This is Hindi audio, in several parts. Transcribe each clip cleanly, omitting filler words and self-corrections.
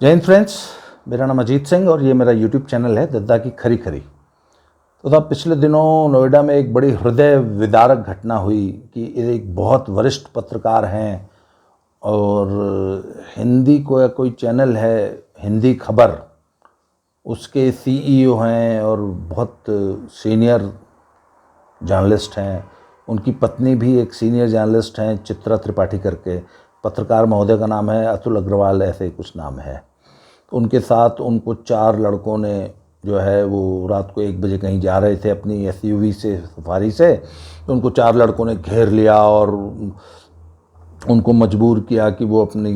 जय हिंद फ्रेंड्स, मेरा नाम अजीत सिंह और ये मेरा यूट्यूब चैनल है दद्दा की खरी खरी। तो साहब पिछले दिनों नोएडा में एक बड़ी हृदय विदारक घटना हुई कि एक बहुत वरिष्ठ पत्रकार हैं और हिंदी को कोई चैनल है हिंदी खबर, उसके सीईओ हैं और बहुत सीनियर जर्नलिस्ट हैं। उनकी पत्नी भी एक सीनियर जर्नलिस्ट हैं, चित्रा त्रिपाठी करके। पत्रकार महोदय का नाम है अतुल अग्रवाल, ऐसे ही कुछ नाम है। तो उनके साथ उनको 4 लड़कों ने जो है वो रात को 1 बजे कहीं जा रहे थे अपनी एसयूवी से, सफारी से। तो उनको 4 लड़कों ने घेर लिया और उनको मजबूर किया कि वो अपनी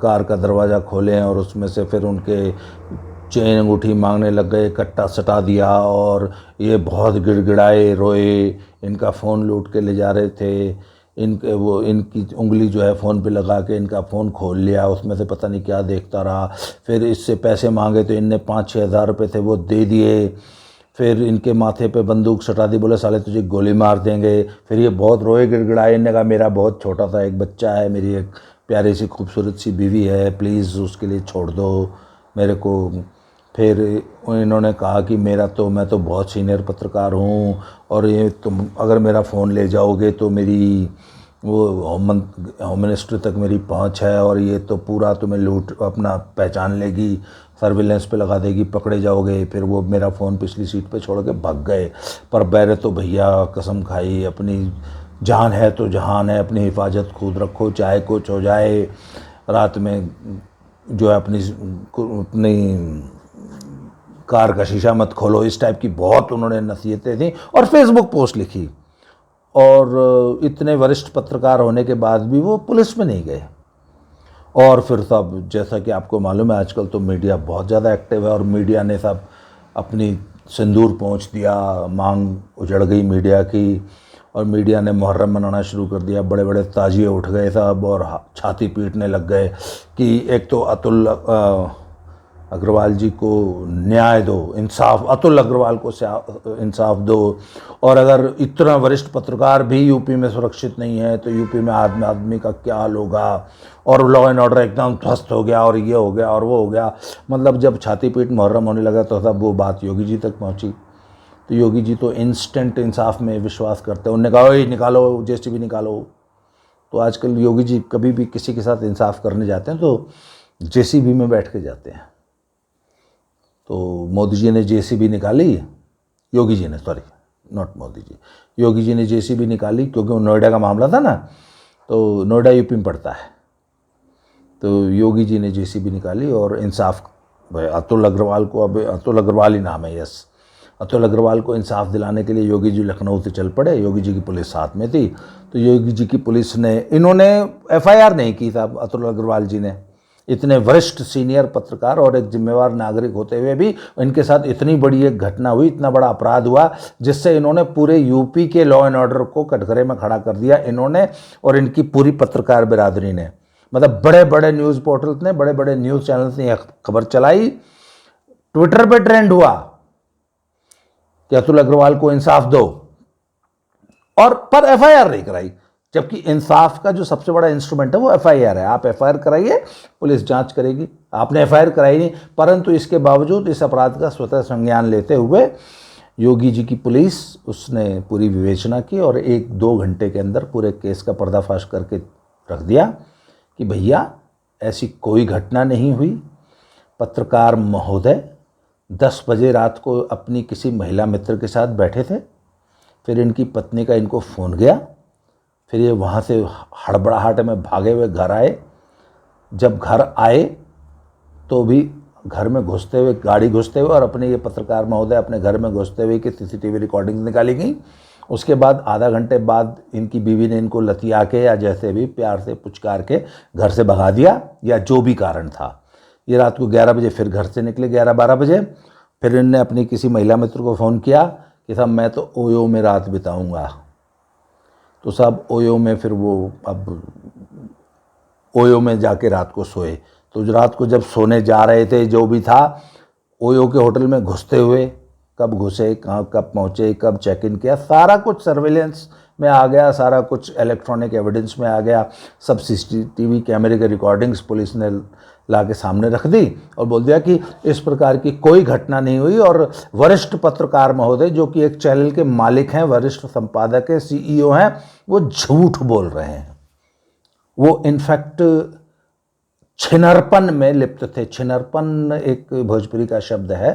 कार का दरवाज़ा खोलें और उसमें से फिर उनके चेन अंगूठी मांगने लग गए, कट्टा सटा दिया और ये बहुत गिड़गिड़ाए, रोए। इनका फ़ोन लूट के ले जा रहे थे। इनकी उंगली जो है फ़ोन पे लगा के इनका फ़ोन खोल लिया, उसमें से पता नहीं क्या देखता रहा। फिर इससे पैसे मांगे तो इनने 5-6 हज़ार रुपये थे वो दे दिए। फिर इनके माथे पे बंदूक सटा दी, बोले साले तुझे गोली मार देंगे। फिर ये बहुत रोए गिड़गिड़ाए। इनने कहा मेरा बहुत छोटा सा एक बच्चा है, मेरी एक प्यारी सी खूबसूरत सी बीवी है, प्लीज़ उसके लिए छोड़ दो मेरे को। फिर इन्होंने कहा कि मैं तो बहुत सीनियर पत्रकार हूँ और ये तुम अगर मेरा फ़ोन ले जाओगे तो मेरी वो होम मिनिस्ट्री तक मेरी पहुँच है और ये तो पूरा तुम्हें लूट अपना पहचान लेगी, सर्विलेंस पे लगा देगी, पकड़े जाओगे। फिर वो मेरा फ़ोन पिछली सीट पे छोड़ के भाग गए। पर बैरे तो भैया कसम खाई, अपनी जान है तो जहान है, अपनी हिफाजत खुद रखो चाहे कुछ हो जाए। रात में जो है अपनी कार का शीशा मत खोलो, इस टाइप की बहुत उन्होंने नसीहतें दी और फेसबुक पोस्ट लिखी। और इतने वरिष्ठ पत्रकार होने के बाद भी वो पुलिस में नहीं गए। और फिर सब जैसा कि आपको मालूम है आजकल तो मीडिया बहुत ज़्यादा एक्टिव है और मीडिया ने सब अपनी सिंदूर पोंछ दिया, मांग उजड़ गई मीडिया की। और मीडिया ने मुहर्रम मनाना शुरू कर दिया, बड़े बड़े ताजिए उठ गए सब और छाती पीटने लग गए कि एक तो अतुल अग्रवाल जी को न्याय दो, इंसाफ, अतुल अग्रवाल को इंसाफ दो। और अगर इतना वरिष्ठ पत्रकार भी यूपी में सुरक्षित नहीं है तो यूपी में आदमी का क्या हाल होगा। और लॉ एंड ऑर्डर एकदम ध्वस्त हो गया और ये हो गया और वो हो गया। मतलब जब छाती पीट मुहर्रम होने लगा तो तब वो बात योगी जी तक पहुंची। तो योगी जी तो इंस्टेंट इंसाफ में विश्वास करते हैं। उन्होंने कहा ओए निकालो, जेसीबी निकालो। तो आजकल योगी जी कभी भी किसी के साथ इंसाफ करने जाते हैं तो जेसीबी में बैठ के जाते हैं। तो मोदी जी ने जेसीबी निकाली, योगी जी ने, सॉरी नॉट मोदी जी, योगी जी ने जेसीबी निकाली क्योंकि वो नोएडा का मामला था ना, तो नोएडा यूपी में पड़ता है। तो योगी जी ने जेसीबी निकाली और इंसाफ अतुल अग्रवाल को, अब अतुल अग्रवाल ही नाम है, यस, अतुल अग्रवाल को इंसाफ दिलाने के लिए योगी जी लखनऊ से चल पड़े। योगी जी की पुलिस साथ में थी। तो योगी जी की पुलिस ने, इन्होंने एफआईआर नहीं की था अतुल अग्रवाल जी ने। इतने वरिष्ठ सीनियर पत्रकार और एक जिम्मेवार नागरिक होते हुए भी इनके साथ इतनी बड़ी एक घटना हुई, इतना बड़ा अपराध हुआ जिससे इन्होंने पूरे यूपी के लॉ एंड ऑर्डर को कटघरे में खड़ा कर दिया इन्होंने और इनकी पूरी पत्रकार बिरादरी ने। मतलब बड़े बड़े न्यूज़ पोर्टल्स ने, बड़े बड़े न्यूज़ चैनल्स ने यह खबर चलाई, ट्विटर पे ट्रेंड हुआ कि अतुल अग्रवाल को इंसाफ दो, और पर एफआईआर नहीं कराई। जबकि इंसाफ का जो सबसे बड़ा इंस्ट्रूमेंट है वो एफआईआर है। आप एफआईआर कराइए, पुलिस जांच करेगी। आपने एफआईआर कराई नहीं, परंतु इसके बावजूद इस अपराध का स्वतः संज्ञान लेते हुए योगी जी की पुलिस, उसने पूरी विवेचना की और 1-2 घंटे के अंदर पूरे केस का पर्दाफाश करके रख दिया कि भैया ऐसी कोई घटना नहीं हुई। पत्रकार महोदय 10 बजे रात को अपनी किसी महिला मित्र के साथ बैठे थे। फिर इनकी पत्नी का इनको फ़ोन गया। फिर ये वहाँ से हड़बड़ाहट में भागे हुए घर आए। जब घर आए तो भी घर में घुसते हुए, गाड़ी घुसते हुए और अपने ये पत्रकार महोदय अपने घर में घुसते हुए की सीसीटीवी रिकॉर्डिंग निकाली गई। उसके बाद आधा घंटे बाद इनकी बीवी ने इनको लतिया के या जैसे भी प्यार से पुचकार के घर से भगा दिया, या जो भी कारण था। ये रात को 11 बजे फिर घर से निकले, 11-12 बजे। फिर इनने अपनी किसी महिला मित्र को फ़ोन किया कि साहब मैं तो ओयो में रात बिताऊंगा। तो साहब ओयो में, फिर वो अब ओयो में जाके रात को सोए। तो रात को जब सोने जा रहे थे, जो भी था, ओयो के होटल में घुसते हुए, कब घुसे, कहाँ कब पहुँचे, कब चेक इन किया, सारा कुछ सर्विलेंस में आ गया, सारा कुछ इलेक्ट्रॉनिक एविडेंस में आ गया, सब सीसीटीवी कैमरे के रिकॉर्डिंग्स पुलिस ने ला के सामने रख दी और बोल दिया कि इस प्रकार की कोई घटना नहीं हुई। और वरिष्ठ पत्रकार महोदय, जो कि एक चैनल के मालिक हैं, वरिष्ठ संपादक है, सीईओ हैं, वो झूठ बोल रहे हैं। वो इनफैक्ट छिनरपन में लिप्त थे। छिनरपन एक भोजपुरी का शब्द है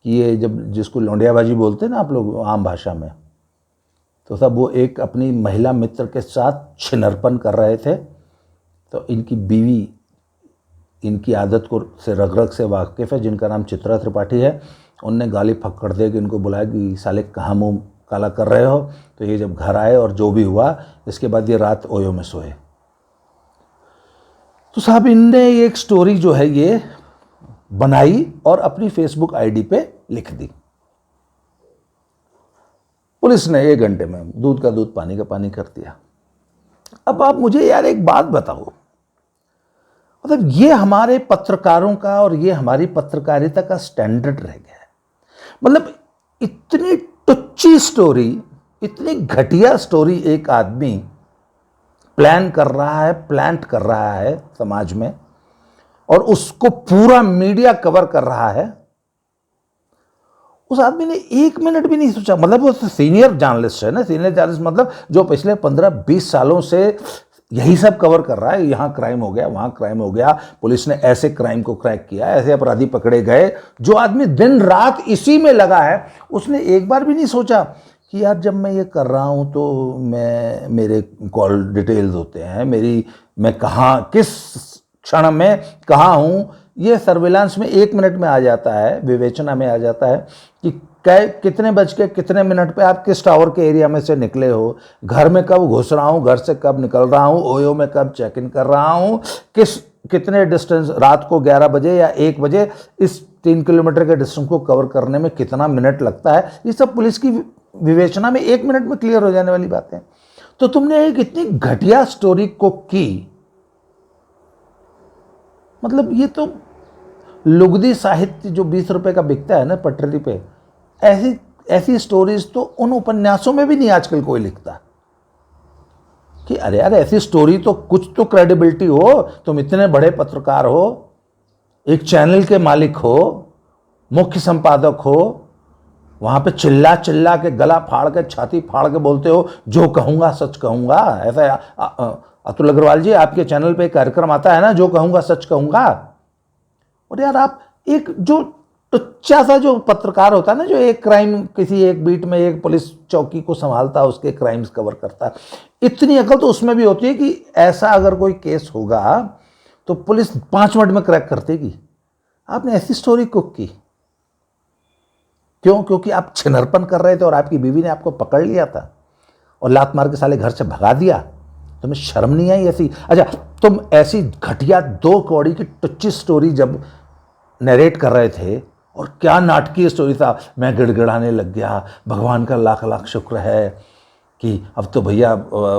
कि ये जब जिसको लौंडियाबाजी बोलते हैं ना आप लोग आम भाषा में, तो तब वो एक अपनी महिला मित्र के साथ छिनरपन कर रहे थे। तो इनकी बीवी इनकी आदत को से रग रग से वाकिफ़ है, जिनका नाम चित्रा त्रिपाठी है। उनने गाली फक्कड़ दे के इनको बुलाया कि साले कहाँ मुँह काला कर रहे हो। तो ये जब घर आए और जो भी हुआ, इसके बाद ये रात ओयो में सोए। तो साहब इनने एक स्टोरी जो है ये बनाई और अपनी फेसबुक आईडी पे लिख दी। पुलिस ने 1 घंटे में दूध का दूध पानी का पानी कर दिया। अब आप मुझे यार एक बात बताओ, मतलब ये हमारे पत्रकारों का और ये हमारी पत्रकारिता का स्टैंडर्ड रह गया है। मतलब इतनी टुच्ची स्टोरी, इतनी घटिया स्टोरी एक आदमी प्लान कर रहा है, प्लांट कर रहा है समाज में, और उसको पूरा मीडिया कवर कर रहा है। उस आदमी ने 1 मिनट भी नहीं सोचा। मतलब वो सीनियर जर्नलिस्ट है ना, सीनियर जर्नलिस्ट मतलब जो पिछले 15-20 सालों से यही सब कवर कर रहा है। यहाँ क्राइम हो गया, वहाँ क्राइम हो गया, पुलिस ने ऐसे क्राइम को क्रैक किया, ऐसे अपराधी पकड़े गए। जो आदमी दिन रात इसी में लगा है, उसने एक बार भी नहीं सोचा कि यार जब मैं ये कर रहा हूँ तो मेरे कॉल डिटेल्स होते हैं, मैं कहाँ किस क्षण में कहाँ हूँ, ये सर्विलांस में 1 मिनट में आ जाता है, विवेचना में आ जाता है कि कितने बज के कितने मिनट पे आप किस टावर के एरिया में से निकले हो, घर में कब घुस रहा हूँ, घर से कब निकल रहा हूँ, ओयो में कब चेक इन कर रहा हूँ, कितने डिस्टेंस रात को 11 बजे या 1 बजे इस 3 किलोमीटर के डिस्टेंस को कवर करने में कितना मिनट लगता है। ये सब पुलिस की विवेचना में 1 मिनट में क्लियर हो जाने वाली बातें। तो तुमने एक इतनी घटिया स्टोरी को की, मतलब ये तो लुगदी साहित्य जो 20 रुपए का बिकता है ना पटरी पे, ऐसी स्टोरीज तो उन उपन्यासों में भी नहीं आजकल कोई लिखता कि अरे यार ऐसी स्टोरी तो कुछ तो क्रेडिबिलिटी हो, तुम इतने बड़े पत्रकार हो, एक चैनल के मालिक हो, मुख्य संपादक हो, वहां पे चिल्ला चिल्ला के गला फाड़ के छाती फाड़ के बोलते हो जो कहूंगा सच कहूंगा। ऐसा अतुल अग्रवाल जी आपके चैनल पे एक कार्यक्रम आता है ना, जो कहूंगा सच कहूंगा। और यार आप एक जो टुच्चा सा जो पत्रकार होता है ना, जो एक क्राइम किसी एक बीट में एक पुलिस चौकी को संभालता है, उसके क्राइम्स कवर करता है, इतनी अकल तो उसमें भी होती है कि ऐसा अगर कोई केस होगा तो पुलिस 5 मिनट में क्रैक कर देगी। आपने ऐसी स्टोरी कुक की क्यों? क्योंकि आप छिनरपन कर रहे थे और आपकी बीवी ने आपको पकड़ लिया था और लात मार के साले घर से भगा दिया। तुम्हें शर्म नहीं आई ऐसी? अच्छा, तुम ऐसी घटिया 2 कौड़ी की टुच्ची स्टोरी जब नरेट कर रहे थे, और क्या नाटकीय स्टोरी था, मैं गिड़गिड़ाने लग गया, भगवान का लाख लाख शुक्र है कि अब तो भैया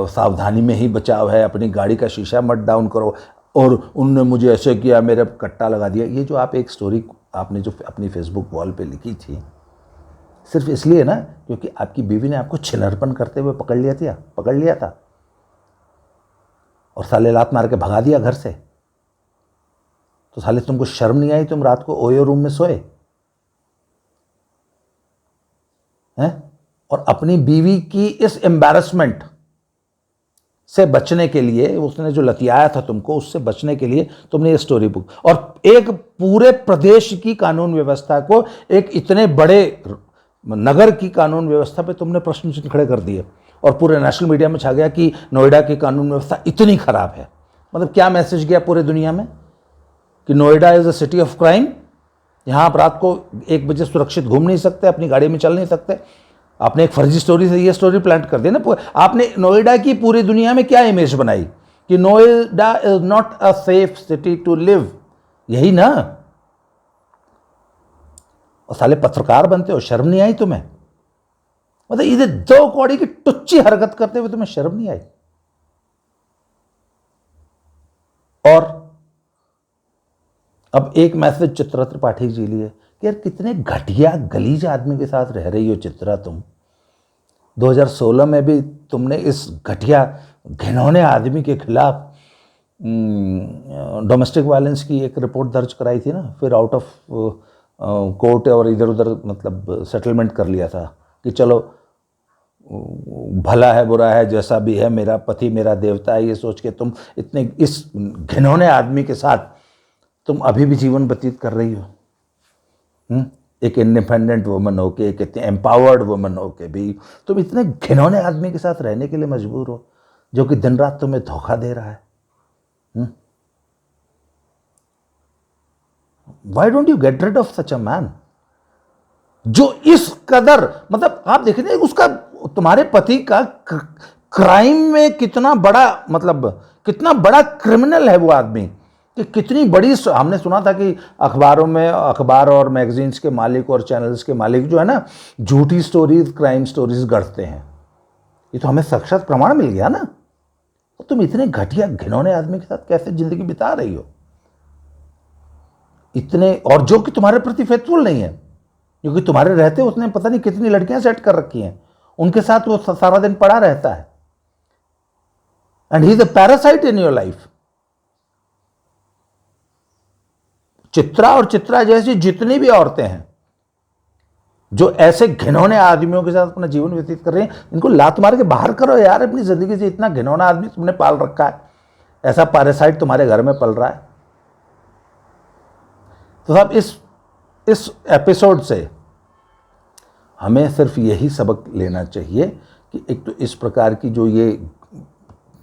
सावधानी में ही बचाव है, अपनी गाड़ी का शीशा मत डाउन करो, और उनने मुझे ऐसे किया, मेरे कट्टा लगा दिया। ये जो आप एक स्टोरी आपने जो अपनी फेसबुक वॉल पे लिखी थी, सिर्फ इसलिए ना क्योंकि आपकी बीवी ने आपको छिनरपन करते हुए पकड़ लिया था और साले लात मार के भगा दिया घर से, तो साले तुमको शर्म नहीं आई? तुम रात को ओयो रूम में सोए हैं? और अपनी बीवी की इस एम्बैरसमेंट से बचने के लिए, उसने जो लतियाया था तुमको, उससे बचने के लिए तुमने ये स्टोरी बुक, और एक पूरे प्रदेश की कानून व्यवस्था को, एक इतने बड़े नगर की कानून व्यवस्था पे तुमने प्रश्न चिन्ह खड़े कर दिए, और पूरे नेशनल मीडिया में छा गया कि नोएडा की कानून व्यवस्था इतनी खराब है। मतलब क्या मैसेज गया पूरे दुनिया में कि Noida is a city of crime, यहाँ आप रात को 1 बजे सुरक्षित घूम नहीं सकते, अपनी गाड़ी में चल नहीं सकते। आपने एक फर्जी स्टोरी से ये स्टोरी प्लांट कर दी ना। आपने नोएडा की पूरी दुनिया में क्या इमेज बनाई कि Noida is not a safe city to live, यही ना? और साले पत्रकार बनते हो, शर्म नहीं आई तुम्हें? मतलब ये 2 कौड़ी की टुच्ची हरकत करते हुए तुम्हें शर्म नहीं आई? और अब एक मैसेज चित्रा त्रिपाठी जी लिए कि यार कितने घटिया गलीज आदमी के साथ रह रही हो चित्रा तुम। 2016 में भी तुमने इस घटिया घिनौने आदमी के खिलाफ डोमेस्टिक वायलेंस की एक रिपोर्ट दर्ज कराई थी ना, फिर आउट ऑफ कोर्ट और इधर उधर मतलब सेटलमेंट कर लिया था कि चलो भला है बुरा है जैसा भी है, मेरा पति मेरा देवता है, ये सोच के तुम इतने इस घिनौने आदमी के साथ तुम अभी भी जीवन व्यतीत कर रही हो। एक इंडिपेंडेंट वुमन होके, एक इतनी एम्पावर्ड वुमन होके भी तुम इतने घिनौने आदमी के साथ रहने के लिए मजबूर हो, जो कि दिन रात तुम्हें धोखा दे रहा है। Why don't you get rid of such a man? जो इस कदर मतलब आप देख रहे हैं उसका, तुम्हारे पति का क्राइम में कितना बड़ा मतलब कितना बड़ा क्रिमिनल है वो आदमी, कि कितनी बड़ी, हमने सुना था कि अखबारों में, अखबार और मैगजीन्स के मालिक और चैनल्स के मालिक जो है ना, झूठी स्टोरीज, क्राइम स्टोरीज गढ़ते हैं। ये तो हमें साक्षात प्रमाण मिल गया ना। तो तुम इतने घटिया घिनौने आदमी के साथ कैसे जिंदगी बिता रही हो इतने, और जो कि तुम्हारे प्रति फेथफुल नहीं है, क्योंकि तुम्हारे रहते उसने पता नहीं कितनी लड़कियां सेट कर रखी हैं, उनके साथ वो सारा दिन पड़ा रहता है। And he is a parasite in your life. Chitra और चित्रा जैसी जितनी भी औरतें हैं जो ऐसे घिनौने आदमियों के साथ अपना जीवन व्यतीत कर रही हैं, इनको लात मार के बाहर करो यार अपनी जिंदगी से। इतना घिनौना आदमी तुमने पाल रखा है, ऐसा पैरासाइट तुम्हारे घर में पल रहा है। तो साहब इस एपिसोड से हमें सिर्फ यही सबक लेना चाहिए कि एक तो इस प्रकार की जो ये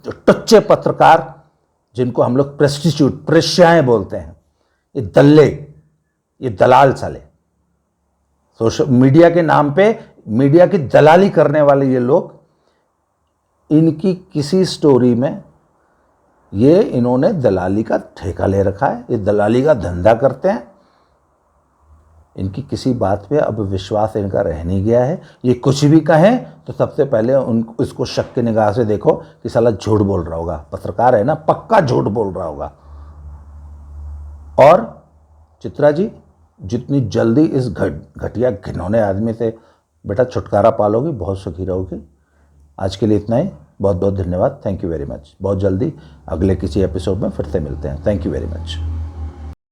जो टच्चे पत्रकार, जिनको हम लोग प्रेस्टिट्यूट, प्रेष्याएं बोलते हैं, ये दल्ले, ये दलाल साले, सोशल मीडिया के नाम पे मीडिया की दलाली करने वाले ये लोग, इनकी किसी स्टोरी में ये इन्होंने दलाली का ठेका ले रखा है, ये दलाली का धंधा करते हैं। इनकी किसी बात पे अब विश्वास इनका रह नहीं गया है। ये कुछ भी कहें तो सबसे पहले इसको शक की निगाह से देखो कि साला झूठ बोल रहा होगा, पत्रकार है ना, पक्का झूठ बोल रहा होगा। और चित्रा जी, जितनी जल्दी इस घटिया घिनौने आदमी से बेटा छुटकारा पालोगी, बहुत सुखी रहोगी। आज के लिए इतना ही, बहुत बहुत धन्यवाद, थैंक यू वेरी मच। बहुत जल्दी अगले किसी एपिसोड में फिर से मिलते हैं। Thank you very much.